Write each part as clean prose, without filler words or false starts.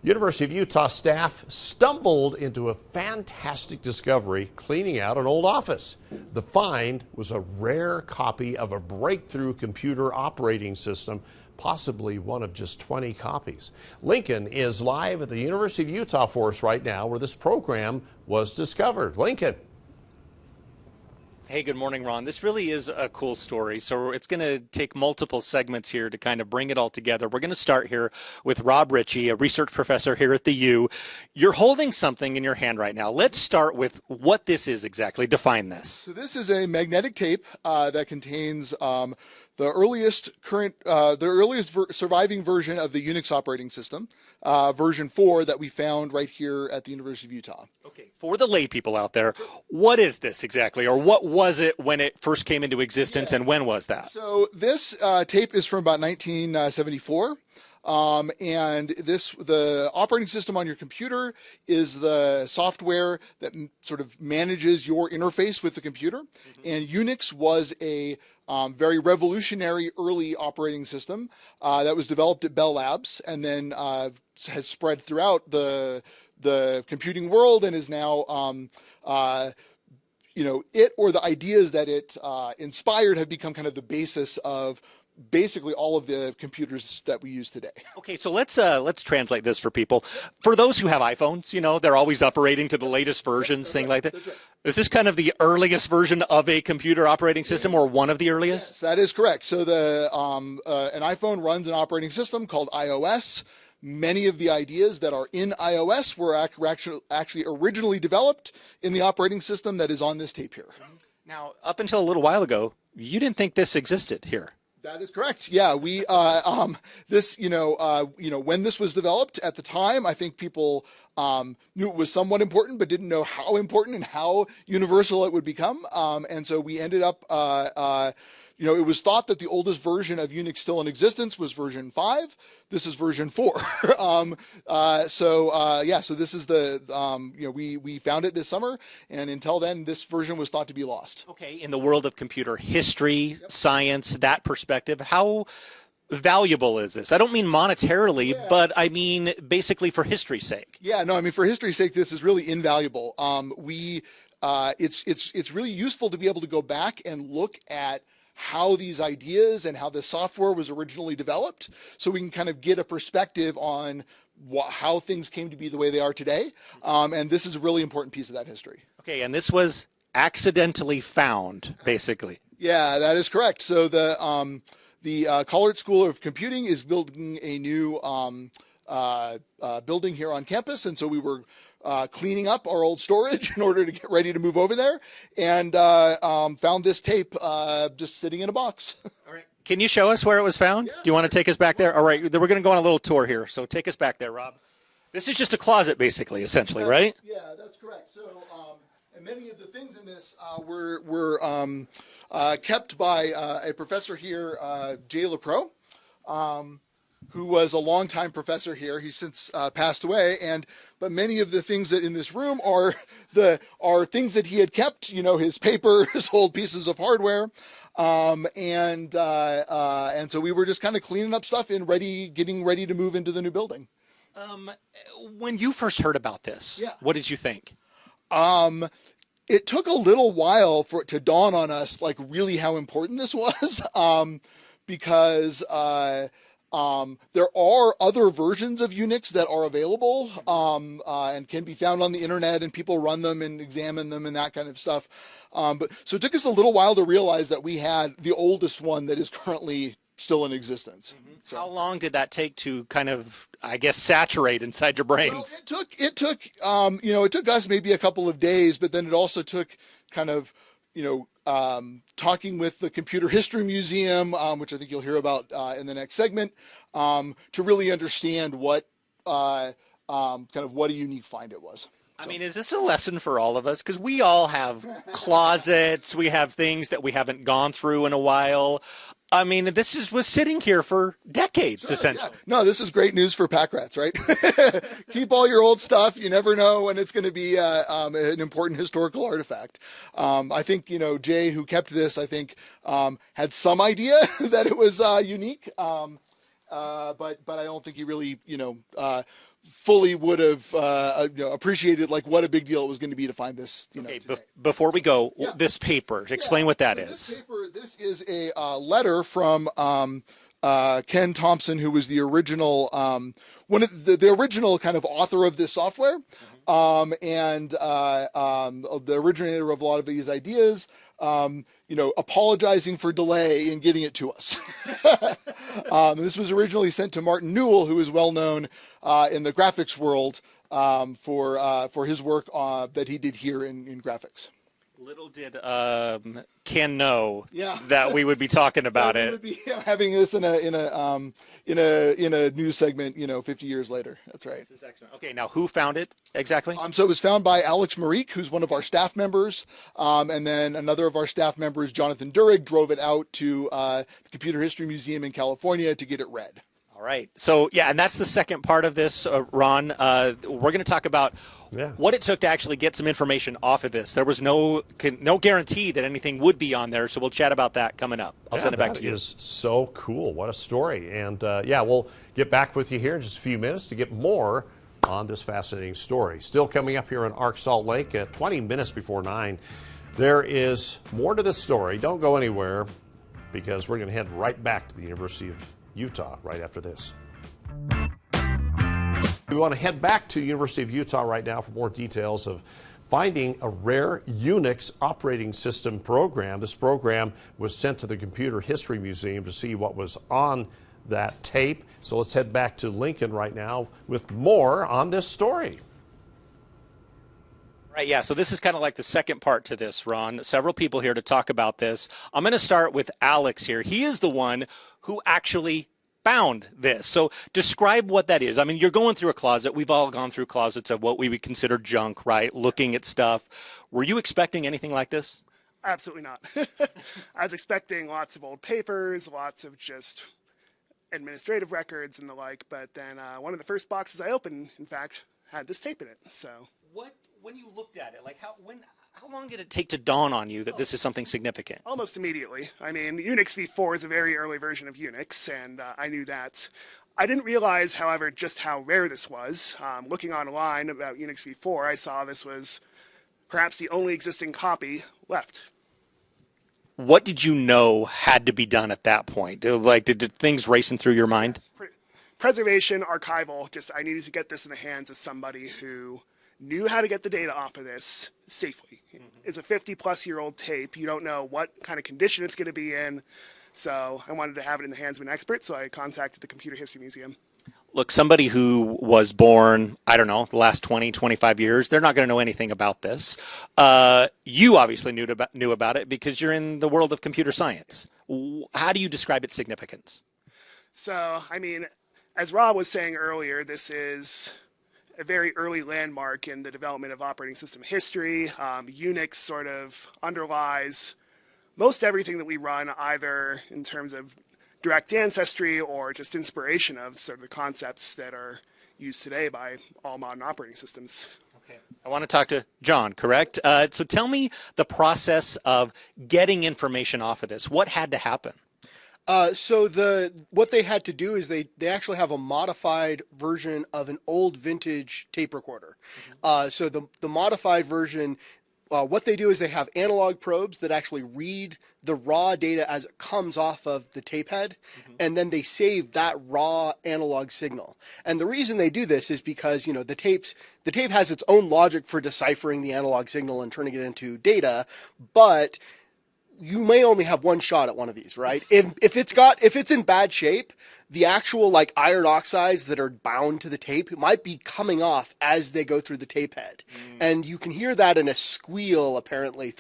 University of Utah staff stumbled into a fantastic discovery cleaning out an old office. The find was a rare copy of a breakthrough computer operating system, possibly one of just 20 copies. Lincoln is live at the University of Utah for us right now, where this program was discovered. Lincoln. Hey, good morning, Ron. This really is a cool story. So it's going to take multiple segments here to kind of bring it all together. We're going to start here with Rob Ritchie, a research professor here at the U. You're holding something in your hand right now. Let's start with what this is exactly. Define this. So this is a magnetic tape that contains the earliest surviving version of the UNIX operating system, version 4 that we found right here at the University of Utah. Okay, for the lay people out there, what is this exactly, or what was it when it first came into existence, and when was that? So this tape is from about 1974. And the operating system on your computer is the software that sort of manages your interface with the computer. Mm-hmm. And Unix was a very revolutionary early operating system that was developed at Bell Labs and then has spread throughout the computing world and is now it or the ideas that it inspired have become kind of the basis of basically all of the computers that we use today. Okay, so let's translate this for people. For those who have iPhones, they're always operating to the latest versions, thing like that. Right. Is this kind of the earliest version of a computer operating system, or one of the earliest? Yes, that is correct. So an iPhone runs an operating system called iOS. Many of the ideas that are in iOS were actually originally developed in the operating system that is on this tape here. Now, up until a little while ago, you didn't think this existed here. That is correct. Yeah, we when this was developed at the time, I think people knew it was somewhat important, but didn't know how important and how universal it would become. And so we ended up, it was thought that the oldest version of Unix still in existence was version 5. This is version 4. So this is we found it this summer, and until then, this version was thought to be lost. Okay, in the world of computer history, science, that perspective, how valuable is this? I don't mean monetarily, but I mean basically for history's sake. Yeah, no, I mean for history's sake, this is really invaluable. It's really useful to be able to go back and look at how these ideas and how the software was originally developed, so we can kind of get a perspective on how things came to be the way they are today. And this is a really important piece of that history. Okay, and this was accidentally found, basically. Yeah, that is correct. So the Collard School of Computing is building a new building here on campus, and so we were cleaning up our old storage in order to get ready to move over there, and found this tape just sitting in a box. All right. Can you show us where it was found? Yeah. Do you want to take us back there? All right. We're going to go on a little tour here, so take us back there, Rob. This is just a closet, basically, essentially, right? Yeah, that's correct. So, and many of the things in this were kept by a professor here, Jay LaPro, who was a longtime professor here. He's since passed away, but many of the things that in this room are things that he had kept. His papers, old pieces of hardware, and so we were just kind of cleaning up stuff and getting ready to move into the new building. When you first heard about this, what did you think? It took a little while for it to dawn on us, like really how important this was, because there are other versions of Unix that are available and can be found on the internet, and people run them and examine them and that kind of stuff. So it took us a little while to realize that we had the oldest one that is currently still in existence. Mm-hmm. So how long did that take to kind of, I guess, saturate inside your brains? Well, it took us maybe a couple of days, but then it also took kind of, talking with the Computer History Museum, which I think you'll hear about in the next segment, to really understand what kind of what a unique find it was. I mean, is this a lesson for all of us? Because we all have closets, we have things that we haven't gone through in a while. I mean, this was sitting here for decades, essentially. Yeah. No, this is great news for pack rats, right? Keep all your old stuff. You never know when it's going to be an important historical artifact. I think, Jay, who kept this, I think, had some idea that it was unique. but I don't think he really, fully would have appreciated like what a big deal it was going to be to find this. Okay, today. before we go, Yeah. this paper, explain what that So is. this is a letter from Ken Thompson, who was the original one of the original kind of author of this software, and the originator of a lot of these ideas. Apologizing for delay in getting it to us. This was originally sent to Martin Newell, who is well known in the graphics world for his work that he did here in graphics. Little did Ken know Yeah. that we would be talking about We it. would be having this in a news segment, 50 years later. That's right. This is excellent. Okay, now who found it exactly? So it was found by Alex Marique, who's one of our staff members, and then another of our staff members, Jonathan Durig, drove it out to the Computer History Museum in California to get it read. All right. So, yeah, and that's the second part of this, Ron. We're going to talk about what it took to actually get some information off of this. There was no guarantee that anything would be on there, so we'll chat about that coming up. I'll send it back to you. That is so cool. What a story. And, we'll get back with you here in just a few minutes to get more on this fascinating story. Still coming up here in Arc Salt Lake at 20 minutes before 9. There is more to this story. Don't go anywhere because we're going to head right back to the University of Utah right after this. We want to head back to University of Utah right now for more details of finding a rare UNIX operating system program. This program was sent to the Computer History Museum to see what was on that tape. So let's head back to Lincoln right now with more on this story. Right, yeah, so this is kind of like the second part to this, Ron. Several people here to talk about this. I'm going to start with Alex here. He is the one who actually found this. So describe what that is. I mean, you're going through a closet. We've all gone through closets of what we would consider junk, right? Looking at stuff. Were you expecting anything like this? Absolutely not. I was expecting lots of old papers, lots of just administrative records and the like, but then one of the first boxes I opened, in fact, had this tape in it. So when you looked at it, like how long did it take to dawn on you that this is something significant? almost immediately. I mean, UNIX v4 is a very early version of UNIX, and I knew that. I didn't realize, however, just how rare this was. Looking online about UNIX v4, I saw this was perhaps the only existing copy left. What did you know had to be done at that point? Did things racing through your mind? Preservation, archival, just I needed to get this in the hands of somebody who knew how to get the data off of this safely. Mm-hmm. It's a 50-plus-year-old tape. You don't know what kind of condition it's going to be in. So I wanted to have it in the hands of an expert, so I contacted the Computer History Museum. Look, somebody who was born, I don't know, the last 20, 25 years, they're not going to know anything about this. You obviously knew about it because you're in the world of computer science. How do you describe its significance? So, I mean, as Rob was saying earlier, this is a very early landmark in the development of operating system history. UNIX sort of underlies most everything that we run, either in terms of direct ancestry or just inspiration of sort of the concepts that are used today by all modern operating systems. Okay. I want to talk to John, correct? So tell me the process of getting information off of this. What had to happen? What they had to do is they actually have a modified version of an old vintage tape recorder. So the modified version, what they do is they have analog probes that actually read the raw data as it comes off of the tape head, and then they save that raw analog signal. And the reason they do this is because, the tape has its own logic for deciphering the analog signal and turning it into data, but you may only have one shot at one of these, right? If it's in bad shape, the actual iron oxides that are bound to the tape might be coming off as they go through the tape head. And you can hear that in a squeal apparently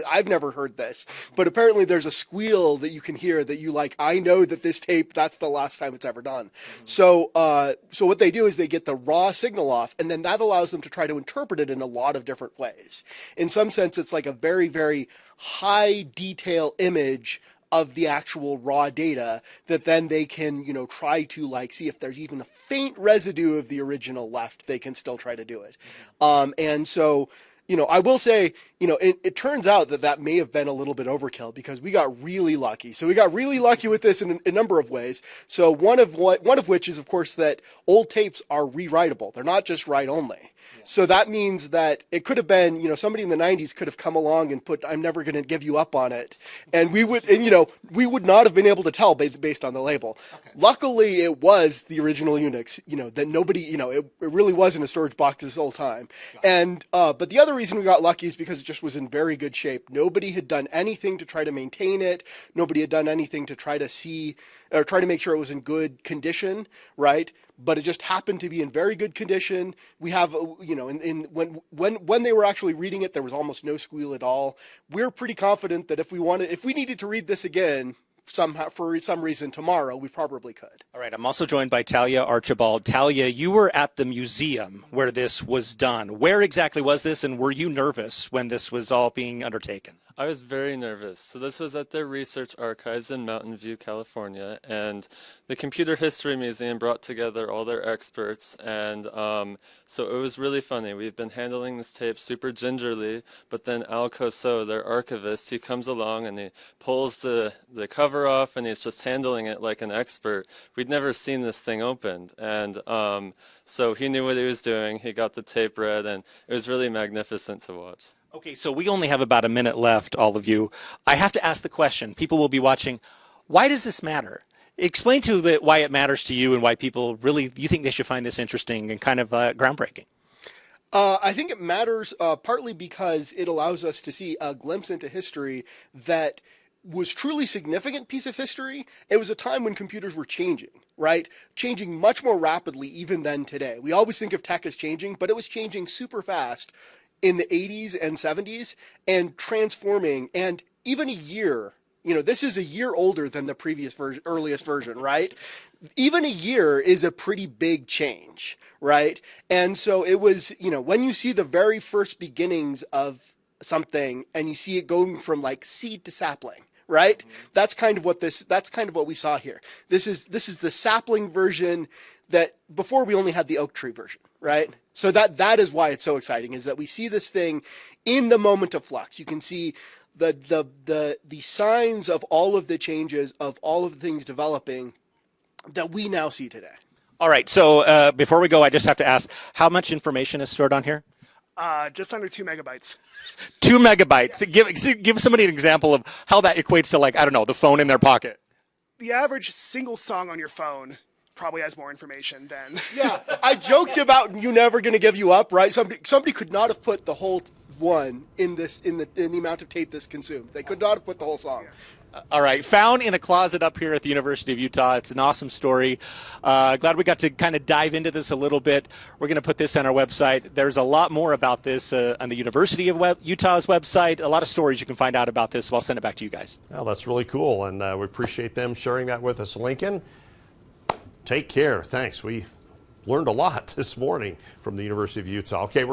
I've never heard this, but apparently there's a squeal that you can hear that I know that this tape, that's the last time it's ever done. So what they do is they get the raw signal off, and then that allows them to try to interpret it in a lot of different ways. In some sense, it's like a very, very high detail image of the actual raw data that then they can, try to see if there's even a faint residue of the original left, they can still try to do it. And so I will say, it turns out that may have been a little bit overkill because we got really lucky. So we got really lucky with this in a number of ways. So one of which is, of course, that old tapes are rewritable. They're not just write only. Yeah. So that means that it could have been, somebody in the 90s could have come along and put, "I'm never going to give you up on it." And we would not have been able to tell based on the label. Okay. Luckily, it was the original Unix, that nobody, it really was in a storage box this whole time. And, but the other reason we got lucky is because it just was in very good shape. Nobody had done anything to try to maintain it. Nobody had done anything to try to see or try to make sure it was in good condition, right? But it just happened to be in very good condition. We have, when they were actually reading it, there was almost no squeal at all. We're pretty confident that if we needed to read this again, for some reason tomorrow, we probably could. All right, I'm also joined by Talia Archibald. Talia, you were at the museum where this was done. Where exactly was this, and were you nervous when this was all being undertaken? I was very nervous. So this was at their research archives in Mountain View, California, and the Computer History Museum brought together all their experts, and so it was really funny. We've been handling this tape super gingerly, but then Al Coso, their archivist, he comes along and he pulls the cover off, and he's just handling it like an expert. We'd never seen this thing opened, and so he knew what he was doing. He got the tape read, and it was really magnificent to watch. Okay, so we only have about a minute left, all of you. I have to ask the question. People will be watching. Why does this matter? Explain why it matters to you and why people you think they should find this interesting and kind of groundbreaking. I think it matters partly because it allows us to see a glimpse into history that was truly significant piece of history. It was a time when computers were changing, right? Changing much more rapidly even than today. We always think of tech as changing, but it was changing super fast in the 80s and 70s and transforming. And even a year, this is a year older than the previous earliest version, right? Even a year is a pretty big change, right? And so it was, when you see the very first beginnings of something and you see it going from like seed to sapling, right? Mm-hmm. That's kind of what we saw here. This is the sapling version that before we only had the oak tree version, right? So that is why it's so exciting, is that we see this thing in the moment of flux. You can see the signs of all of the changes, of all of the things developing that we now see today. All right, so before we go, I just have to ask, how much information is stored on here? Just under 2 megabytes. 2 megabytes. Yes. Give somebody an example of how that equates to, like, I don't know, the phone in their pocket. The average single song on your phone probably has more information than. Yeah, I joked about "You Never Gonna Give You Up," right? Somebody could not have put the whole one in the amount of tape this consumed. They could not have put the whole song. Yeah. All right, found in a closet up here at the University of Utah. It's an awesome story. Glad we got to kind of dive into this a little bit. We're going to put this on our website. There's a lot more about this on the University of Utah's website. A lot of stories you can find out about this, so I'll send it back to you guys. Well, that's really cool, and we appreciate them sharing that with us. Lincoln, take care. Thanks. We learned a lot this morning from the University of Utah. Okay, we're